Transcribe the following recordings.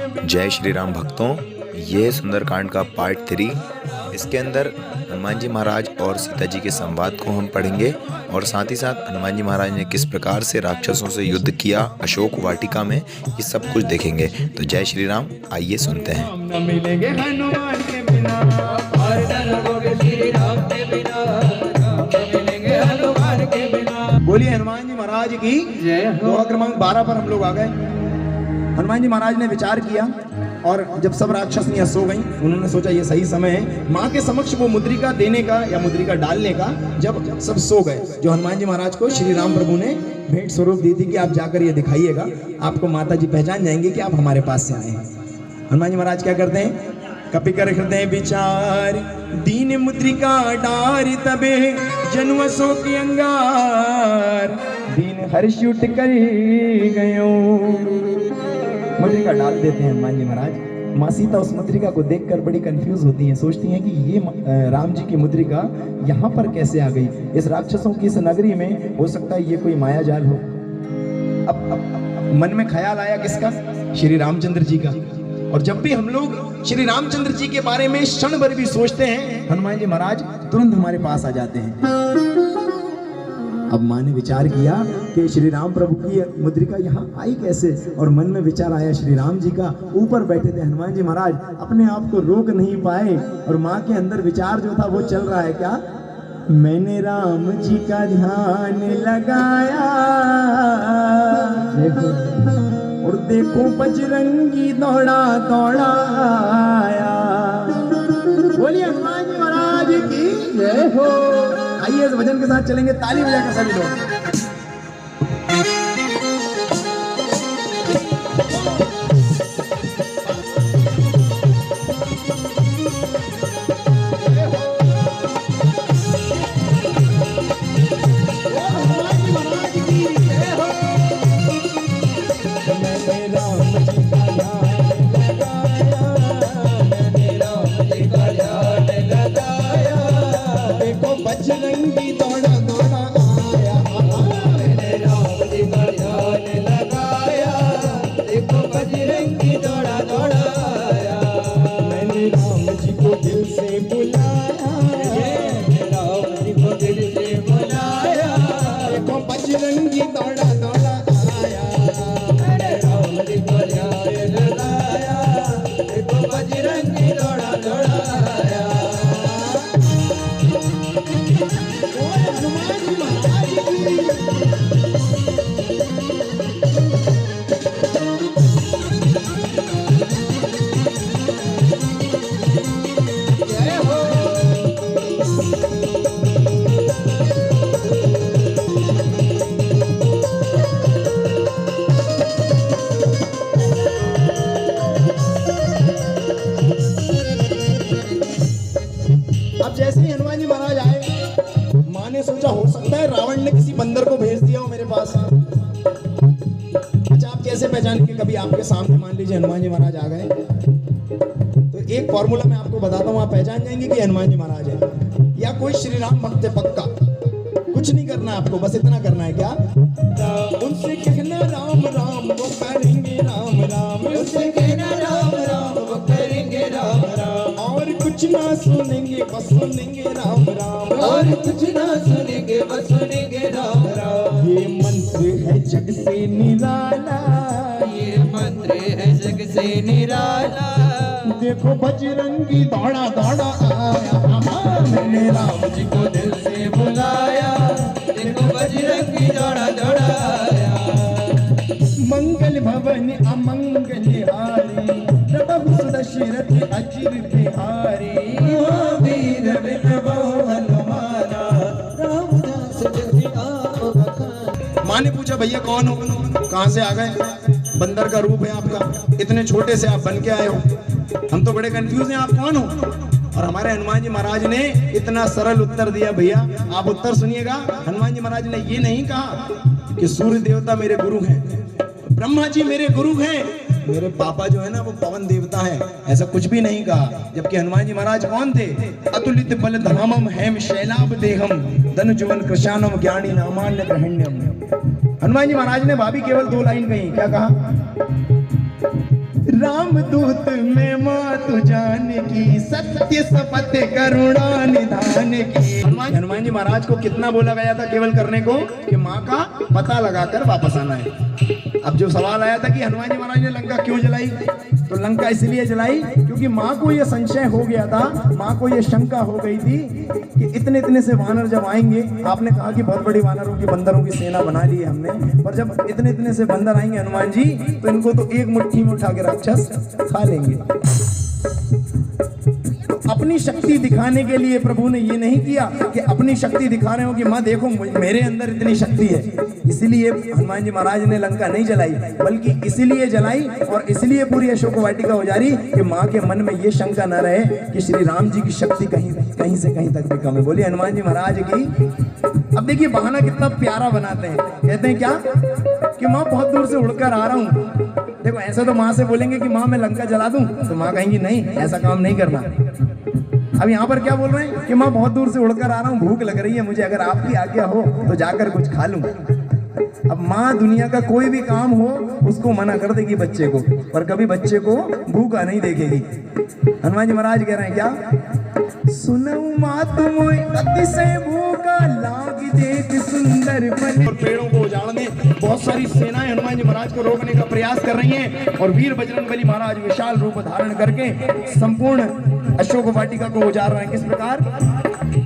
जय श्री राम भक्तों, ये सुंदरकांड का पार्ट 3। इसके अंदर हनुमान जी महाराज और सीता जी के संवाद को हम पढ़ेंगे और साथ ही साथ हनुमान जी महाराज ने किस प्रकार से राक्षसों से युद्ध किया अशोक वाटिका में, ये सब कुछ देखेंगे। तो जय श्री राम, आइए सुनते हैं। न मिलेंगे हनुमान के बिना, और न रहोगे श्री राम के बिना, न मिलेंगे हनुमान के बिना। बोलिए हनुमान जी महाराज की जय हो। दोहा क्रमांक 12 पर हम लोग आ गए। हनुमान जी महाराज ने विचार किया और जब सब राक्षसनियां सो गईं, उन्होंने सोचा ये सही समय है माँ के समक्ष वो मुद्रिका देने का या मुद्रिका डालने का। जब सब सो गए, जो हनुमान जी महाराज को श्री राम प्रभु ने भेंट स्वरूप दी थी कि आप जाकर ये दिखाइएगा, आपको माता जी पहचान जाएंगे कि आप हमारे पास से आए हैं। हनुमान जी महाराज क्या करते हैं, कपि कर हृदय विचार, दीन मुद्रिका डार तबे जन्म सो की अंगार, दीन हर्ष उठ कर गयो। मुद्रिका डाल देते हैं हनुमान जी महाराज। माँ सीता उस मुद्रिका को देखकर बड़ी कंफ्यूज होती हैं, सोचती हैं कि ये राम जी की मुद्रिका यहाँ पर कैसे आ गई। इस राक्षसों की इस नगरी में हो सकता है ये कोई माया जाल हो। अब मन में ख्याल आया किसका, श्री रामचंद्र जी का। और जब भी हम लोग श्री रामचंद्र जी के बारे में क्षण भर भी सोचते हैं, हनुमान जी महाराज तुरंत हमारे पास आ जाते हैं। अब माँ ने विचार किया कि श्री राम प्रभु की मुद्रिका यहाँ आई कैसे, और मन में विचार आया श्री राम जी का। ऊपर बैठे थे हनुमान जी महाराज, अपने आप को रोक नहीं पाए और माँ के अंदर विचार जो था वो चल रहा है क्या, मैंने राम जी का ध्यान लगाया और देखो बजरंगी दौड़ा दौड़ा आया। बोलिए हनुमान जी महाराज की जय हो। आइए इस भजन के साथ चलेंगे, ताली बजाकर सभी लोग। बजरंगी दौड़ा दौड़ा आया, मैंने राम जी का ध्यान लगाया, देखो बजरंगी दौड़ा दौड़ा आया, मैंने राम जी को दिल से बुलाया, मैंने राम जी को दिल से बुलाया, देखो बजरंगी दौड़ा दौड़ा आया, मैंने राम जी को ध्यान लगाया, देखो बजरंगी दौड़ा दौड़ा आया। अब जैसे ही हनुमान जी महाराज आए, माँ ने सोचा हो सकता है रावण ने किसी बंदर को भेज दिया हो मेरे पास। अच्छा, आप कैसे पहचानेंगे, कभी आपके सामने मान लीजिए हनुमान जी महाराज आ गए, तो एक फॉर्मूला मैं आपको बताता हूँ, आप पहचान जाएंगे कि हनुमान जी महाराज है या कोई श्री राम भक्त है पक्का। कुछ नहीं करना आपको, बस इतना करना है, क्या उनसे कहना राम राम वो करेंगे राम राम, उनसे कहना राम राम वो करेंगे राम राम, और कुछ ना सुनेंगे बस सुनेंगे राम राम, और कुछ ना सुनेंगे बस सुनेंगे राम राम। ये मंत्र है जग से निराला, ये मंत्र है जग से निराला, देखो बजरंगी दौड़ा दौड़ा आया, मैंने राम जी को दिल से बुलाया, देखो बजरंगी दौड़ा दौड़ा आया। मंगल भवन अमंगल हारी, प्रभु सुदशरथ अचिर बिहारी, वीर विक्रमो हनुमाना, रामदास जैसी आप बखान। माँ ने पूछा भैया कौन हो, कहाँ से आ गए, बंदर का रूप है आपका, इतने छोटे से आप बन के आए हो, हम तो बड़े कंफ्यूज हैं, आप कौन हो। और हमारे हनुमान जी महाराज ने इतना सरल उत्तर दिया, भैया आप उत्तर सुनिएगा। हनुमान जी महाराज ने ये नहीं कहा कि सूर्य देवता मेरे गुरु हैं, ब्रह्मा जी मेरे गुरु हैं, मेरे पापा जो है ना वो पवन देवता है, ऐसा कुछ भी नहीं कहा। जबकि हनुमान जी महाराज कौन थे? अतुलित बल धामम हेम शैलाभ देहम धनु जुवन कृशानम ज्ञानी नामान्य ग्रहण्यम। हनुमान जी महाराज ने भाभी केवल 2 लाइन कही, क्या कहा? रामदूत में मात जान की, सत्य शपथ करुणा निधान की। हनुमान जी महाराज को कितना बोला गया था केवल करने को कि माँ का पता लगाकर वापस आना है। अब जो सवाल आया था कि हनुमान जी महाराज ने लंका क्यों जलाई, तो लंका इसलिए जलाई क्योंकि माँ को यह संशय हो गया था, माँ को यह शंका हो गई थी कि इतने इतने से वानर जब आएंगे, आपने कहा कि बहुत बड़ी वानरों की बंदरों की सेना बना ली है हमने, पर जब इतने इतने से बंदर आएंगे हनुमान जी, तो इनको तो एक मुट्ठी में उठा के राक्षस खा लेंगे। अपनी शक्ति दिखाने के लिए प्रभु ने ये नहीं किया कि अपनी शक्ति दिखा रहे हो कि माँ देखो मेरे अंदर इतनी शक्ति है, इसीलिए हनुमान जी महाराज ने लंका नहीं जलाई, बल्कि इसीलिए जलाई और इसलिए पूरी अशोक वाटिका उजारी कि माँ के मन में ये शंका न रहे कि श्री राम जी की शक्ति कहीं से कहीं तक भी कम है। बोलिए हनुमान जी महाराज की। अब देखिए बहाना कितना प्यारा बनाते हैं, कहते हैं क्या कि माँ बहुत दूर से उड़कर आ रहा हूँ। देखो ऐसा तो माँ से बोलेंगे कि माँ मैं लंका जला दूं, तो माँ कहेंगी नहीं ऐसा काम नहीं करना। अब यहाँ पर क्या बोल रहे हैं कि माँ बहुत दूर से उड़कर आ रहा हूँ, भूख लग रही है मुझे, अगर आपकी आज्ञा हो तो जाकर कुछ खा लूं। अब माँ दुनिया का कोई भी काम हो उसको मना कर देगी बच्चे को, पर कभी बच्चे को भूखा नहीं देखेगी। हनुमान जी महाराज कह रहे हैं क्या, सुनऊ माँ तुम अतिशय भूखा लाग देख सुंदर फल। और पेड़ों को उजाड़ने बहुत सारी सेनाएं हनुमान जी महाराज को रोकने का प्रयास कर रही हैं, और वीर बजरंगबली महाराज विशाल रूप धारण करके संपूर्ण अशोक वाटिका को उजाड़ रहे हैं। किस प्रकार,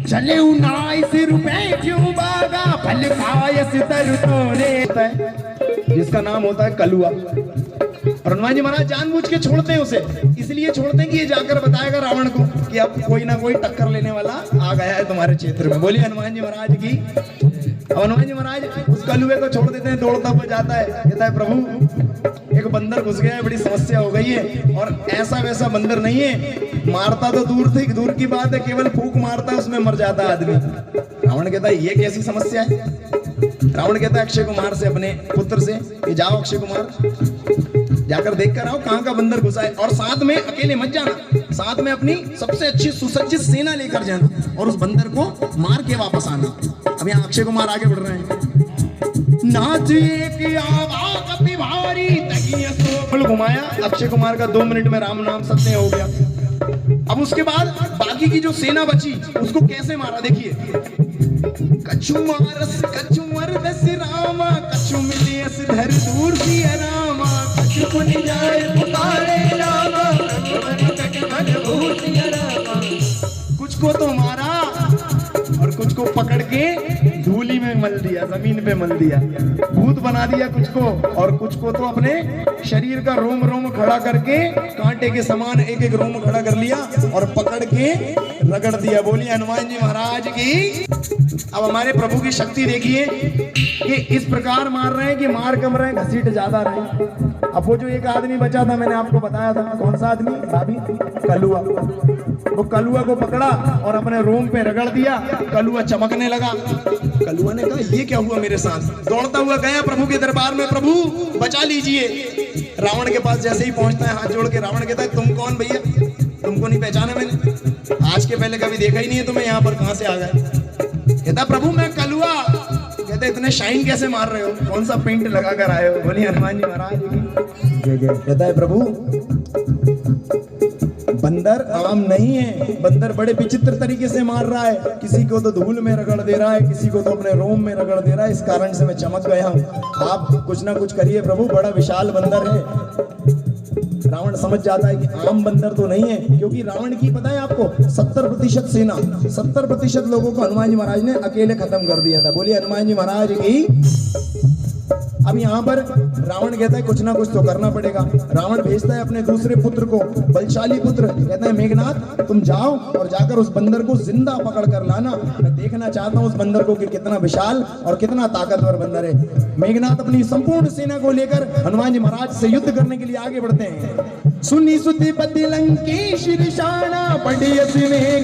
चले उनाई सिर पे क्यों बागा फल खाय सितर तोरे, जिसका नाम होता है कलुआ। और हनुमान जी महाराज जानबूझ के छोड़ते हैं उसे, इसलिए छोड़ते हैं कि ये जाकर बताएगा रावण को कि अब कोई ना कोई टक्कर लेने वाला आ गया है तुम्हारे क्षेत्र में। बोलिए हनुमान जी महाराज की। अब हनुमान जी महाराज उस कलुए को छोड़ देते हैं, दौड़ता हुआ जाता है, कहता है प्रभु एक बंदर घुस गया है, बड़ी समस्या हो गई है, और ऐसा वैसा बंदर नहीं है, मारता तो दूर की बात है, केवल फूंक मारता है उसमें मर जाता है आदमी। रावण कहता है ये कैसी समस्या है। रावण कहता है अक्षय कुमार से, अपने पुत्र से, कि जाओ अक्षय कुमार जाकर देख कर आओ कहाँ का बंदर घुसा है, और साथ में अकेले मत जाना, साथ में अपनी सबसे अच्छी सुसज्जित सेना लेकर जाना और उस बंदर को मार के वापस आना। अब यहाँ अक्षय कुमार आगे बढ़ रहे हैं, नाच एक आवाज अति भारी तकिया सो घुमाया, अक्षय कुमार का 2 मिनट में राम नाम सत्य हो गया। अब उसके बाद बाकी की जो सेना बची उसको कैसे मारा देखिए, कछु मारस कछु मरदस रामा, कछु मिलियस धर दूर सी रामा, कछु पुन जाए पुकारे रामा, कुछ को तो मारा और कुछ को पकड़ के धूली में मल दिया, जमीन पे मल दिया, भूत बना दिया कुछ को, और कुछ को तो अपने शरीर का रोम रोम खड़ा करके कांटे के समान एक एक रोम खड़ा कर लिया और पकड़ के रगड़ दिया। बोलिए हनुमान जी महाराज की। अब हमारे प्रभु की शक्ति देखिए कि इस प्रकार मार रहे हैं कि मार कम रहे, घसीट ज्यादा रहे। अब वो जो एक आदमी बचा था, मैंने आपको बताया था, कौन सा आदमी भाभी, कलुआ। वो कलुआ को पकड़ा और अपने रोम पे रगड़ दिया, कलुआ चमकने लगा। कलुआ ने कहा ये क्या हुआ मेरे साथ, दौड़ता हुआ गया प्रभु के दरबार में, प्रभु बचा लीजिए। रावण के पास जैसे ही पहुंचता है हाथ जोड़ के, रावण कहता है तुम कौन भैया, तुमको नहीं पहचाना मैंने, आज के पहले कभी देखा ही नहीं है तुम्हें, यहाँ पर कहां से आ गए। कहता प्रभु मैं कलुआ। कहते इतने शाइन कैसे मार रहे हो, कौन सा पेंट लगा कर आए हो। बोलिए हनुमान जी महाराज की। कहता है प्रभु बंदर आम नहीं है, बंदर बड़े विचित्र तरीके से मार रहा है, किसी को तो धूल में रगड़ दे रहा है, किसी को तो अपने रोम में रगड़ दे रहा है, इस कारण से मैं चमक गया हूँ, आप कुछ ना कुछ करिए प्रभु, बड़ा विशाल बंदर है। रावण समझ जाता है कि आम बंदर तो नहीं है, क्योंकि रावण की पता है आपको 70% सेना, 70% लोगों को हनुमान जी महाराज ने अकेले खत्म कर दिया था। बोलिए हनुमान जी महाराज की। अब यहाँ पर रावण कहता है कुछ ना कुछ तो करना पड़ेगा। रावण भेजता है अपने दूसरे पुत्र को, बलशाली पुत्र, कहता है मेघनाथ तुम जाओ और जाकर उस बंदर को जिंदा पकड़ कर लाना, मैं देखना चाहता हूँ उस बंदर को कि कितना विशाल और कितना ताकतवर बंदर है। मेघनाथ अपनी संपूर्ण सेना को लेकर हनुमान जी महाराज से युद्ध करने के लिए आगे बढ़ते हैं। सुनी सुति पति लंकेश ऋषाणा पढ़ियसि मेघ